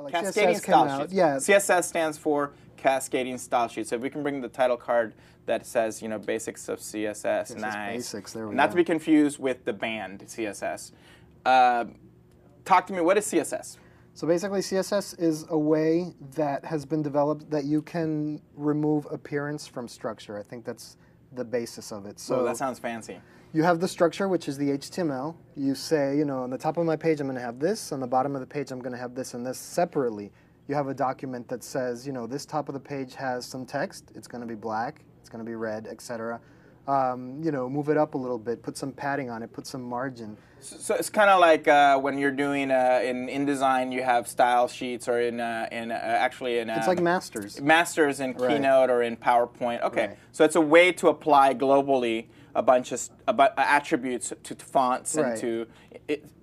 like Cascading CSS came style out. sheets. Yeah. CSS stands for Cascading Style Sheets. So if we can bring the title card that says, you know, Basics of CSS, CSS nice. Basics, there we Not go. to be confused with the band CSS. Talk to me, what is CSS? So basically, CSS is a way that has been developed that you can remove appearance from structure. I think that's the basis of it. So that sounds fancy. you have the structure, which is the HTML. You say, you know, on the top of my page, I'm going to have this. On the bottom of the page, I'm going to have this and this separately. You have a document that says, you know, this top of the page has some text. It's going to be black. It's going to be red, etc. You know, move it up a little bit. Put some padding on it. Put some margin. So it's kind of like when you're doing in InDesign, you have style sheets, or actually in It's like masters. Masters in Right. Keynote or in PowerPoint. Okay, Right. so it's a way to apply globally a bunch of attributes to fonts and Right.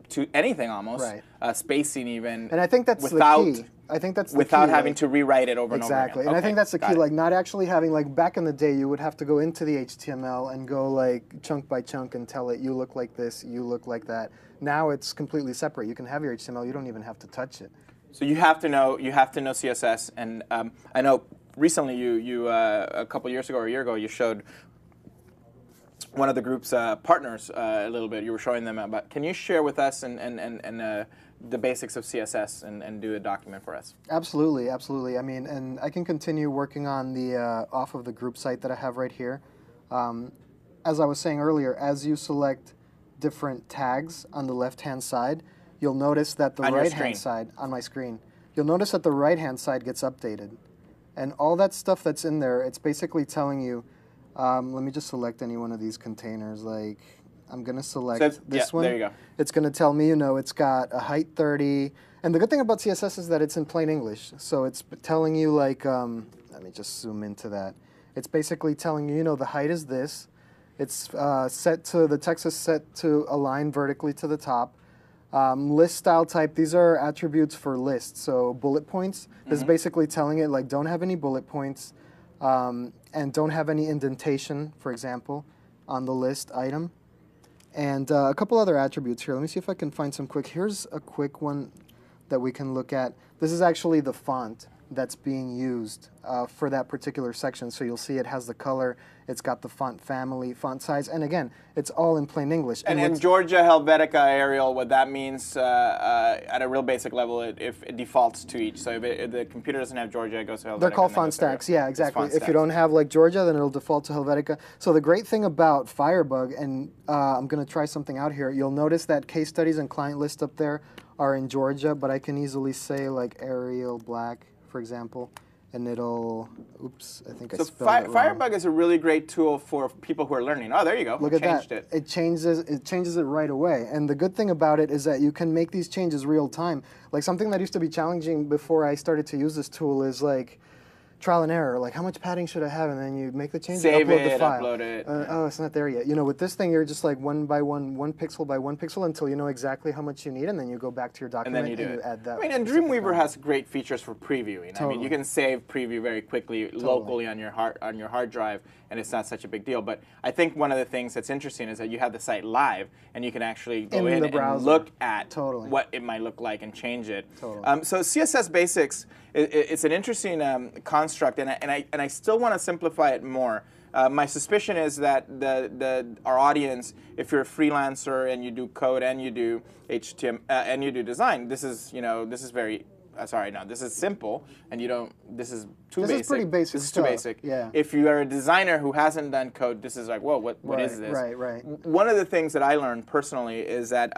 to anything almost, Right. spacing even. And I think that's without, the key. I think that's the without key, having like, to rewrite it over and over again. exactly. And I think that's the key, like not actually having, like back in the day, you would have to go into the HTML and go like chunk by chunk and tell it, you look like this, you look like that. Now it's completely separate. You can have your HTML, you don't even have to touch it. So you have to know CSS, and I know recently you a couple years ago or a year ago you showed one of the group's partners a little bit. You were showing them about. Can you share with us and the basics of CSS and do a document for us? Absolutely, absolutely. I mean, and I can continue working on the off of the group site that I have right here. As I was saying earlier, as you select different tags on the left-hand side, you'll notice that the right-hand side, on my screen, you'll notice that the right-hand side gets updated. And all that stuff that's in there, it's basically telling you, let me just select any one of these containers. Like, I'm going to select this one. There you go. It's going to tell me, you know, it's got a height 30. And the good thing about CSS is that it's in plain English. So it's telling you, like, let me just zoom into that. It's basically telling you, you know, the height is this. It's set to, the text is set to align vertically to the top. List style type, these are attributes for lists. So bullet points, this is basically telling it, like, don't have any bullet points and don't have any indentation, for example, on the list item. And a couple other attributes here. Let me see if I can find some quick. Here's a quick one that we can look at. This is actually the font that's being used for that particular section. So you'll see it has the color, it's got the font family, font size, and again, it's all in plain English. And in Georgia, Helvetica, Arial, what that means at a real basic level, it defaults to each. So if the computer doesn't have Georgia, it goes to Helvetica. They're called font stacks, yeah, exactly. If you don't have like Georgia, then it'll default to Helvetica. So the great thing about Firebug, and I'm going to try something out here, you'll notice that case studies and client list up there are in Georgia, but I can easily say like Arial Black, for example, and it'll, oops, I think I spelled it wrong. Firebug is a really great tool for people who are learning. Oh, there you go. Look at that. It changes it right away. And the good thing about it is that you can make these changes real time. Like something that used to be challenging before I started to use this tool is like trial and error. Like how much padding should I have? And then you make the change, save upload it, the file. upload it. Oh, it's not there yet. You know, with this thing, you're just like one by one, one pixel by one pixel until you know exactly how much you need, and then you go back to your document and you add that. I mean, and Dreamweaver has great features for previewing. Totally. I mean, you can save preview very quickly locally on your hard drive, and it's not such a big deal. But I think one of the things that's interesting is that you have the site live, and you can actually go in and look at what it might look like and change it. So CSS Basics, it's an interesting construct, and I still want to simplify it more. My suspicion is that our audience, if you're a freelancer and you do code and you do HTML and you do design, this is very this is simple, and you don't. This is too basic. This is pretty basic. This is too basic. Yeah. If you are a designer who hasn't done code, this is like, whoa, what is this? Right. One of the things that I learned personally is that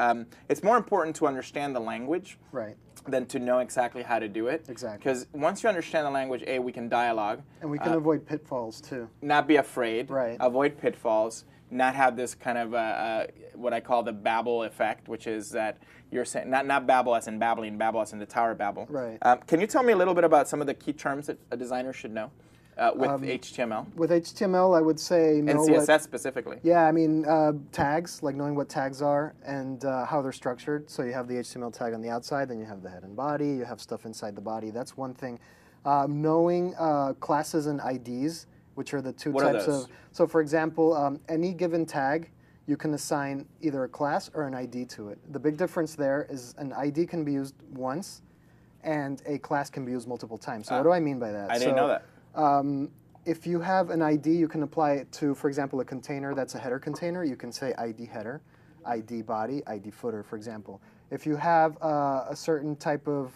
it's more important to understand the language. Right. Than to know exactly how to do it. Exactly. Because once you understand the language, we can dialogue. And we can avoid pitfalls too. Not be afraid. Right. Avoid pitfalls. Not have this kind of what I call the Babel effect, which is that you're saying not Babel as in babbling, Babel as in the Tower of Babel. Right. Can you tell me a little bit about some of the key terms that a designer should know with HTML? With HTML, I would say and CSS specifically. Yeah, I mean tags, like knowing what tags are and how they're structured. So you have the HTML tag on the outside, then you have the head and body. You have stuff inside the body. That's one thing. Knowing classes and IDs, which are the two types of. So for example, any given tag, you can assign either a class or an ID to it. The big difference there is an ID can be used once, and a class can be used multiple times. So what do I mean by that? I didn't know that. If you have an ID, you can apply it to, for example, a container that's a header container. You can say ID header, ID body, ID footer, for example. If you have a certain type of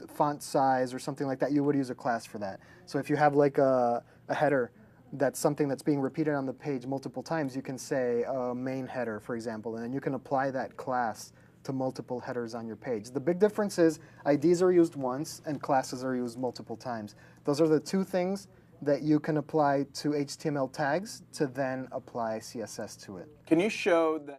font size or something like that, you would use a class for that. So if you have like a header that's something that's being repeated on the page multiple times, you can say main header, for example, and then you can apply that class to multiple headers on your page. The big difference is IDs are used once and classes are used multiple times. Those are the two things that you can apply to HTML tags to then apply CSS to it. Can you show that?